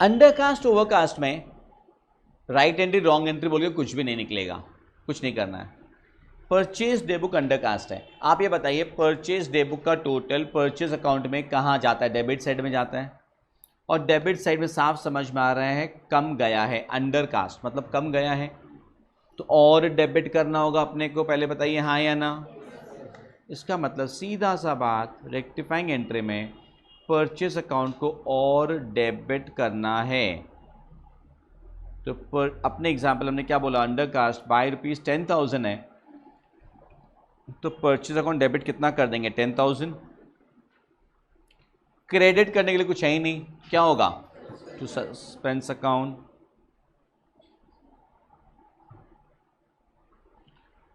Undercast overcast में राइट एंट्री रॉन्ग एंट्री बोल के कुछ भी नहीं निकलेगा. कुछ नहीं करना है. परचेज डे बुक अंडरकास्ट है. आप ये बताइए परचेज डे बुक का टोटल परचेज अकाउंट में कहाँ जाता है? डेबिट साइड में जाता है. और डेबिट साइड में साफ समझ में आ रहा है कम गया है. अंडरकास्ट मतलब कम गया है, तो और डेबिट करना होगा अपने को. पहले बताइए हाँ या ना? इसका मतलब सीधा सा बात, रेक्टिफाइंग एंट्री में परचेस अकाउंट को और डेबिट करना है. तो अपने एग्जाम्पल हमने क्या बोला? अंडरकास्ट बाय रुपीज 10,000 है, तो परचेस अकाउंट डेबिट कितना कर देंगे? 10,000. क्रेडिट करने के लिए कुछ है ही नहीं. क्या होगा? To suspense account.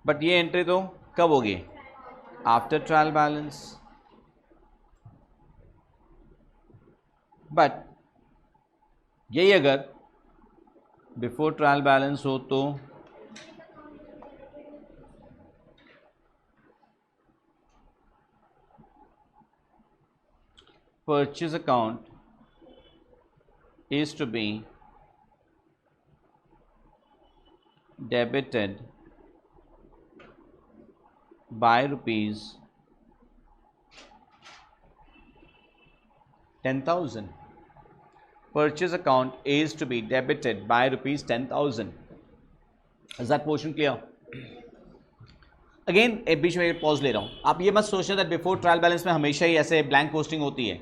बट ये एंट्री तो कब होगी? After trial balance. बट यही अगर बिफोर ट्रायल बैलेंस हो तो purchase account is to be debited by rupees 10,000. Purchase account is to be debited by rupees 10,000. Is that portion clear? Again एक बीच में पॉज ले रहा हूं. आप ये मत सोचना दैट बिफोर ट्रायल बैलेंस में हमेशा ही ऐसे ब्लैंक पोस्टिंग होती है.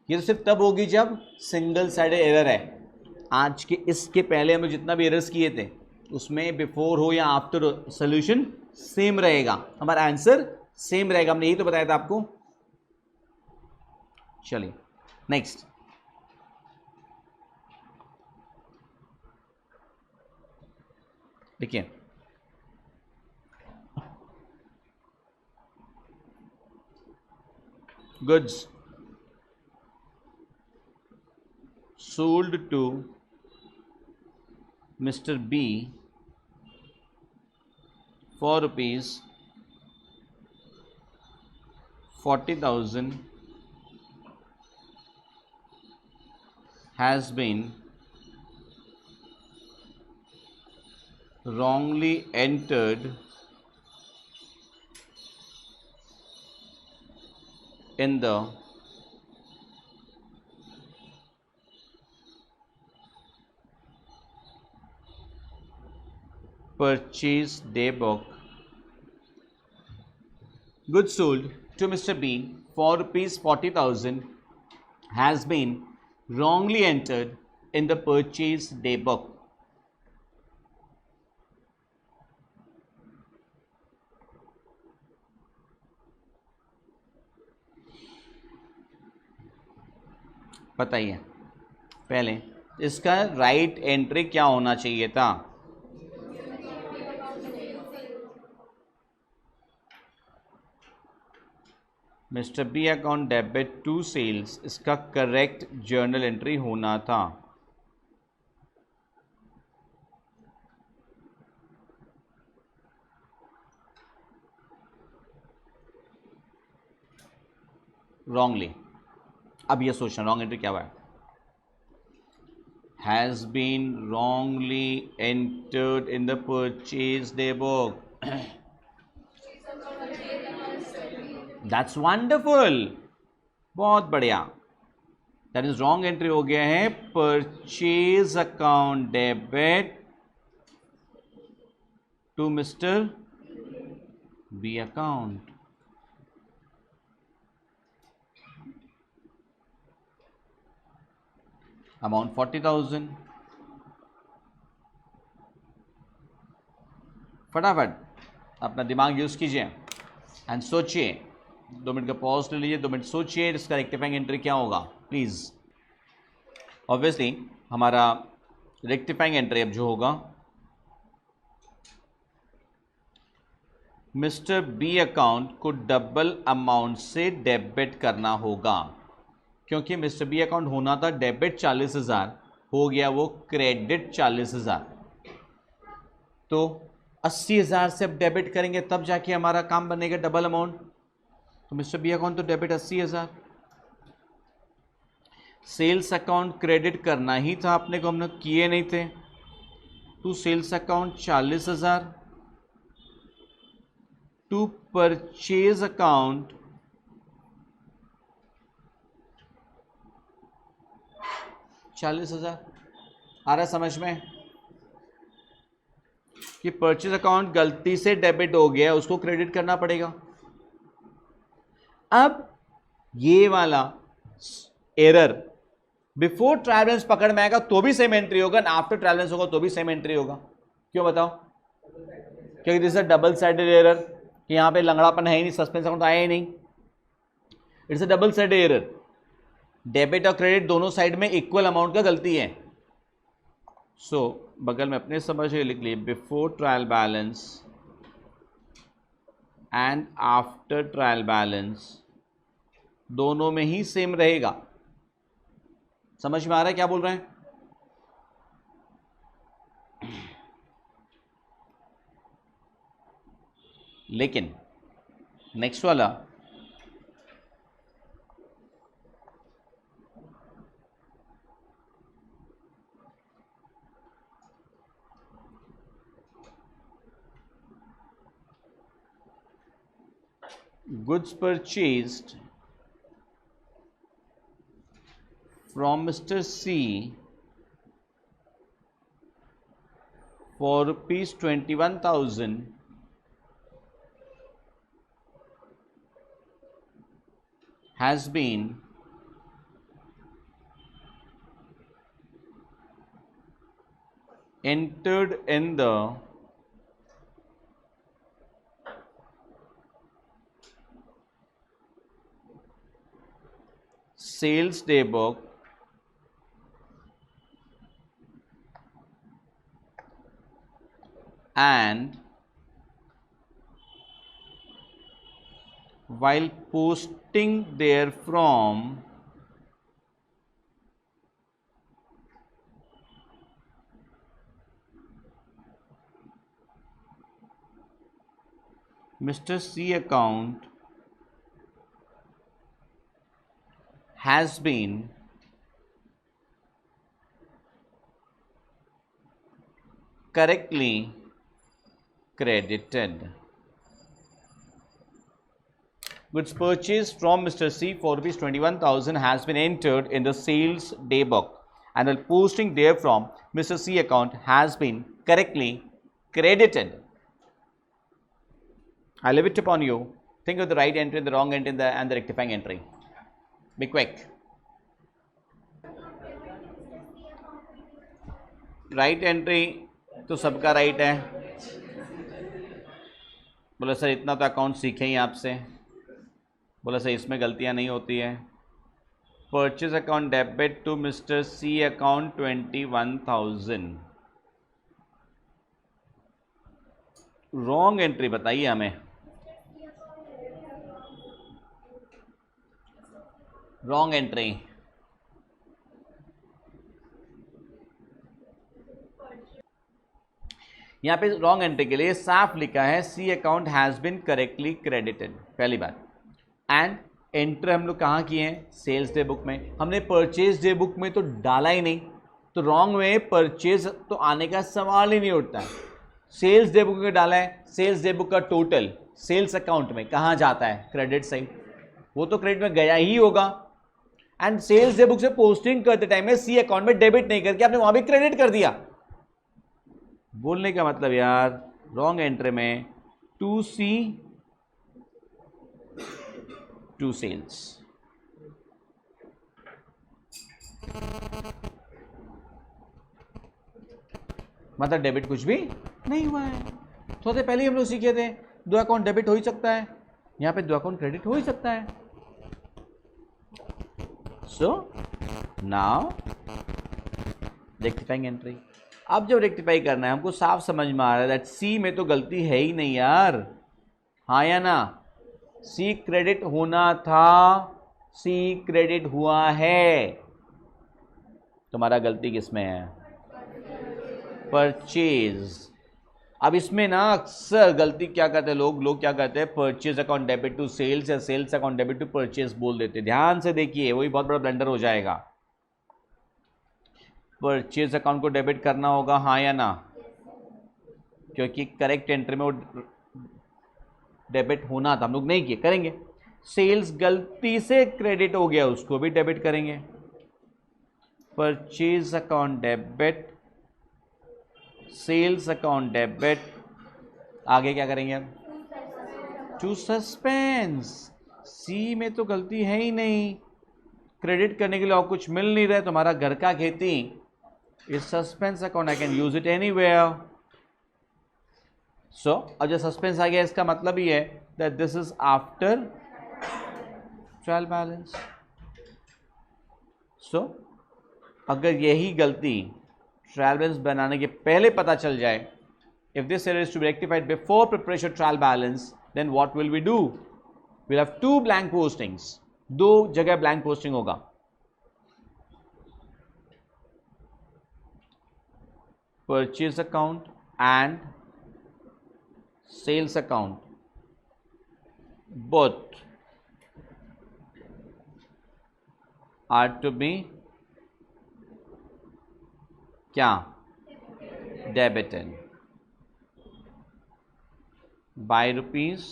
ये तो सिर्फ तब होगी जब सिंगल साइडेड एरर है. आज के इसके पहले हमने जितना भी एरर्स किए थे उसमें बिफोर हो या आफ्टर सोल्यूशन सेम रहेगा. हमारा आंसर सेम रहेगा. हमने यही तो बताया था आपको. चलिए नेक्स्ट. देखिए goods sold to Mr. B for rupees 40,000 has been wrongly entered in the purchase daybook. Goods sold to Mr. B for rupees 40,000 has been wrongly entered in the purchase daybook. बताइए पहले इसका right entry क्या होना चाहिए था? Mister B account debit to sales, इसका correct journal entry होना था। रॉन्गली। अब ये सोचना रॉन्ग एंट्री क्या हुआ है। Has been wrongly entered in the purchase day book. That's wonderful, बहुत बढ़िया। दैट इज रॉन्ग एंट्री हो गया है purchase account debit to mister B account. Amount 40,000। फटाफट अपना दिमाग यूज कीजिए एंड सोचिए। 2 मिनट का पॉज ले लीजिए, 2 मिनट सोचिए इसका रेक्टिफाइंग एंट्री क्या होगा प्लीज। ऑब्वियसली हमारा रेक्टिफाइंग एंट्री अब जो होगा, मिस्टर बी अकाउंट को डबल अमाउंट से डेबिट करना होगा, क्योंकि मिस्टर बी अकाउंट होना था डेबिट 40,000, हो गया वो क्रेडिट 40,000। तो 80,000 से अब डेबिट करेंगे तब जाके हमारा काम बनेगा डबल अमाउंट। तो मिस्टर बी अकाउंट तो डेबिट 80,000, सेल्स अकाउंट क्रेडिट करना ही था अपने को, हमने किए नहीं थे। To sales account 40,000, to purchase account 40,000। आ रहा समझ में कि परचेज अकाउंट गलती से डेबिट हो गया, उसको क्रेडिट करना पड़ेगा। अब ये वाला एरर बिफोर ट्रायल बैलेंस पकड़ में आएगा तो भी सेम एंट्री होगा, आफ्टर ट्रायल बैलेंस होगा तो भी सेम एंट्री होगा। क्यों बताओ? क्योंकि this is a double sided error, कि यहां पे लंगड़ापन है ही नहीं, सस्पेंस अकाउंट आया ही नहीं। It's a double sided error, debit और क्रेडिट दोनों साइड में इक्वल अमाउंट का गलती है। सो बगल में अपने समझ के लिख लिए, before trial balance and after trial balance दोनों में ही सेम रहेगा। समझ में आ रहा है क्या बोल रहे हैं? लेकिन नेक्स्ट वाला goods purchased from Mr. C for rupees 21,000 has been entered in the sales daybook and while posting therefrom Mr. C account has been correctly credited. Goods purchased from Mr. C for rupees 21,000 has been entered in the sales day book and the posting therefrom Mr. C account has been correctly credited. I leave it upon you. Think of the right entry, the wrong entry, and the rectifying entry. Be quick. Right entry तो सबका right है. बोला sir इतना तो account सीखे ही आपसे. बोला sir इसमें गलतियां नहीं होती है. Purchase account debit to mister C account 21,000. Wrong entry बताइए हमें. Wrong entry. यहाँ पे रॉन्ग एंट्री के लिए साफ लिखा है C account has been correctly credited. पहली बात. एंड एंटर हम लोग कहाँ किए हैं? सेल्स डे बुक में. हमने परचेज डे बुक में तो डाला ही नहीं, तो रॉन्ग में परचेज तो आने का सवाल ही नहीं उठता है. सेल्स डे बुक में डाला है. सेल्स डे बुक का टोटल सेल्स अकाउंट में कहाँ जाता है? Credit side. वो तो क्रेडिट में गया ही होगा. एंड सेल्स डे बुक से पोस्टिंग करते टाइम में सी अकाउंट में डेबिट नहीं करके आपने वहां भी क्रेडिट कर दिया. बोलने का मतलब यार रॉन्ग एंट्री में टू सी टू सेल्स. मतलब डेबिट कुछ भी नहीं हुआ है. थोड़े पहले ही हम लोग सीखे थे दो अकाउंट डेबिट हो ही सकता है, यहां पे दो अकाउंट क्रेडिट हो ही सकता है. So now rectifying entry. अब जब रेक्टिफाई करना है हमको साफ समझ में आ रहा है दैट सी में तो गलती है ही नहीं यार. हाँ या ना? सी क्रेडिट होना था, सी क्रेडिट हुआ है. तुम्हारा गलती किसमें है? परचेज. अब इसमें ना अक्सर गलती क्या करते हैं लोग क्या करते हैं? Purchase account debit to sales या sales account debit to purchase बोल देते. ध्यान से देखिए वही बहुत बड़ा ब्लंडर हो जाएगा. परचेज अकाउंट को डेबिट करना होगा, हाँ या ना? क्योंकि करेक्ट एंट्री में वो डेबिट होना था, हम लोग नहीं किए, करेंगे. सेल्स गलती से क्रेडिट हो गया, उसको भी डेबिट करेंगे. Purchase account debit, sales account debit. आगे क्या करेंगे? To suspense. सी में तो गलती है ही नहीं, क्रेडिट करने के लिए और कुछ मिल नहीं रहा है. तुम्हारा घर का खेती is suspense account, I can use it anywhere. So अब जब सस्पेंस आ गया इसका मतलब ही है that this is after trial balance. So अगर यही गलती ट्रायल बैलेंस बनाने के पहले पता चल जाए, if this error is to be rectified before preparation trial balance, then what will we do? We have to blank postings. दो जगह ब्लैंक पोस्टिंग होगा. Purchase account and sales account both are to be क्या? Debited by rupees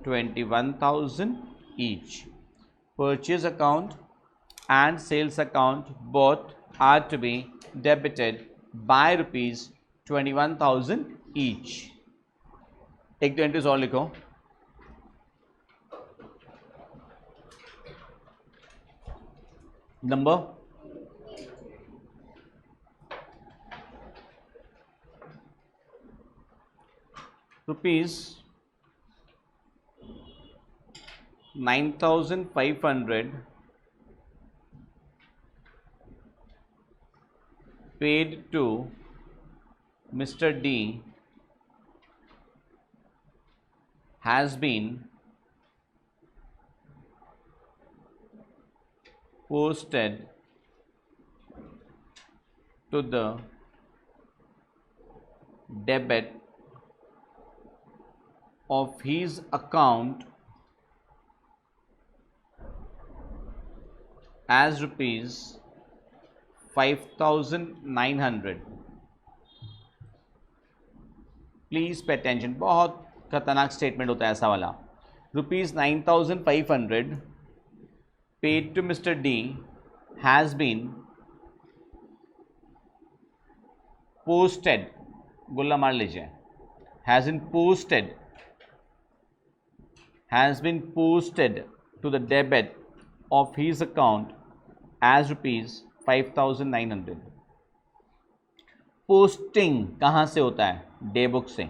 21,000 each. Purchase account and sales account both are to be debited by rupees 21,000 each. एक तो entries और लिखो. Number rupees 9,500 paid to Mr. D has been posted to the debit of his account as rupees 5,900. Please pay attention, बहुत खतरनाक statement होता है ऐसा वाला। ₹9,500 paid to mister D has been posted, गुल्ला मार लीजिए, has been posted to the debit of his account as ₹5,900। Posting कहाँ से होता है? डे बुक से।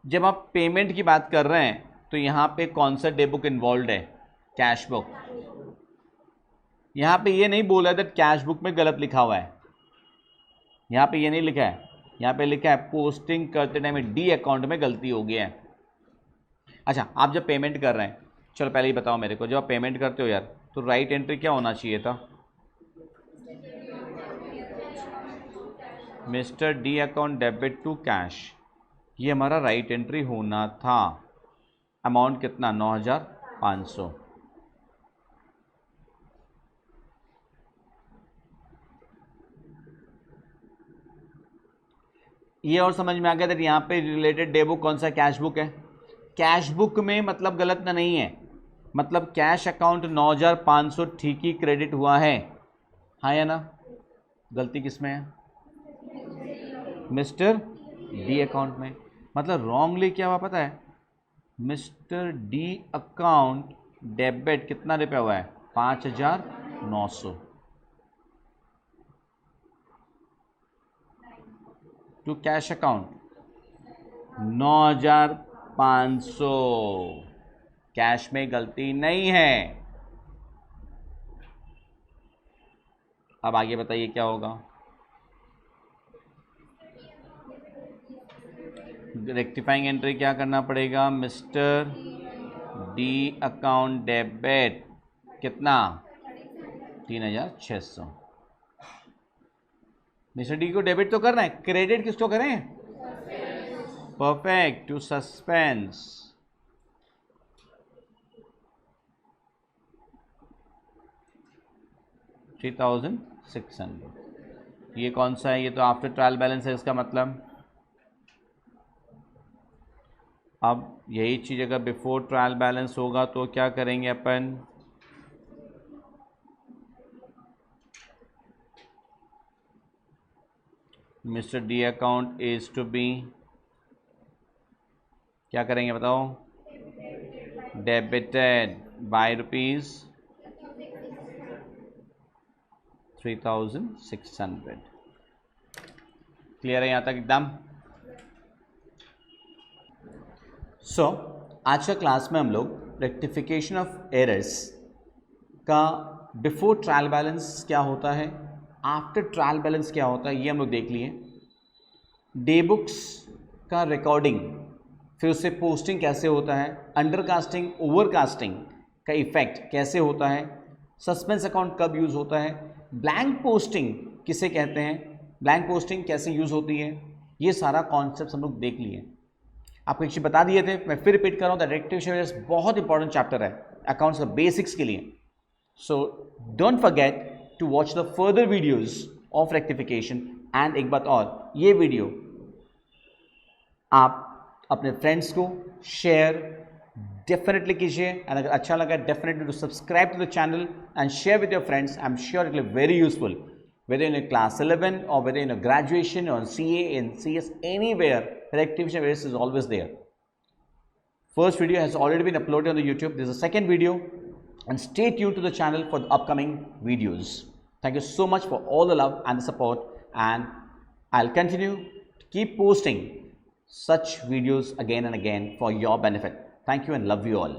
जब आप पेमेंट की बात कर रहे हैं तो यहाँ पे कौन सा डे बुक इन्वॉल्व है? Cash book. यहाँ पे ये नहीं बोला था कैश बुक में गलत लिखा हुआ है, यहाँ पे ये नहीं लिखा है, यहाँ पे लिखा है पोस्टिंग करते टाइम डी अकाउंट में गलती हो गई है। अच्छा, आप जब पेमेंट कर रहे हैं, चलो पहले ही बताओ मेरे को, जब आप पेमेंट करते हो यार तो राइट एंट्री क्या होना चाहिए था? Mister D account debit to cash, ये हमारा राइट एंट्री होना था। अमाउंट कितना? 9,500। ये और समझ में आ गया था यहाँ पे रिलेटेड डे बुक कौन सा? कैश बुक है। कैश बुक में मतलब गलत ना नहीं है, मतलब कैश अकाउंट 9,500 ठीक ही क्रेडिट हुआ है, हाँ या ना? गलती किस में है? मिस्टर डी अकाउंट में। मतलब रॉन्गली क्या हुआ पता है? मिस्टर डी अकाउंट डेबिट कितना रुपया हुआ है? 5,900 टू कैश अकाउंट 9,500। कैश में गलती नहीं है। अब आगे बताइए क्या होगा? रेक्टिफाइंग एंट्री क्या करना पड़ेगा? मिस्टर डी अकाउंट डेबिट कितना? 3,600। मिस्टर डी को डेबिट तो करना है, क्रेडिट किसको करें? Perfect, to suspense. $3,600। ये कौन सा है? ये तो आफ्टर ट्रायल बैलेंस है, इसका मतलब अब यही चीज़ अगर बिफोर ट्रायल बैलेंस होगा तो क्या करेंगे अपन? Mister D account is to be, क्या करेंगे बताओ? Debited bye ₹3,600। क्लियर है यहाँ तक एकदम? सो आज का क्लास में हम लोग रेक्टिफिकेशन ऑफ एरर्स का बिफोर ट्रायल बैलेंस क्या होता है, आफ्टर ट्रायल बैलेंस क्या होता है, ये हम लोग देख लिए। डे बुक्स का रिकॉर्डिंग, फिर उससे पोस्टिंग कैसे होता है, अंडरकास्टिंग ओवरकास्टिंग का इफेक्ट कैसे होता है, सस्पेंस अकाउंट कब यूज़ होता है, ब्लैंक पोस्टिंग किसे कहते हैं, ब्लैंक पोस्टिंग कैसे यूज़ होती है, ये सारा कॉन्सेप्ट हम लोग देख लिए। आपको एक चीज़ बता दिए थे, मैं फिर रिपीट कर रहा हूँ, द रेक्टिफिकेशन एरर्स बहुत इंपॉर्टेंट चैप्टर है अकाउंट्स का बेसिक्स के लिए। So don't forget to watch the further videos of rectification. And एक बात और, ये वीडियो आप अपने फ्रेंड्स को शेयर डेफिनेटली कीजिए, एंड अगर अच्छा लगा definitely to subscribe to the channel and share with your friends. I am sure it will be very useful, whether in a class 11 or whether in a graduation or CA, in CS, anywhere, rectification errors is always there. First video has already been uploaded on the YouTube. This is the second video, and stay tuned to the channel for the upcoming videos. Thank you so much for all the love and the support, and I'll continue to keep posting such videos again and again for your benefit. Thank you and love you all.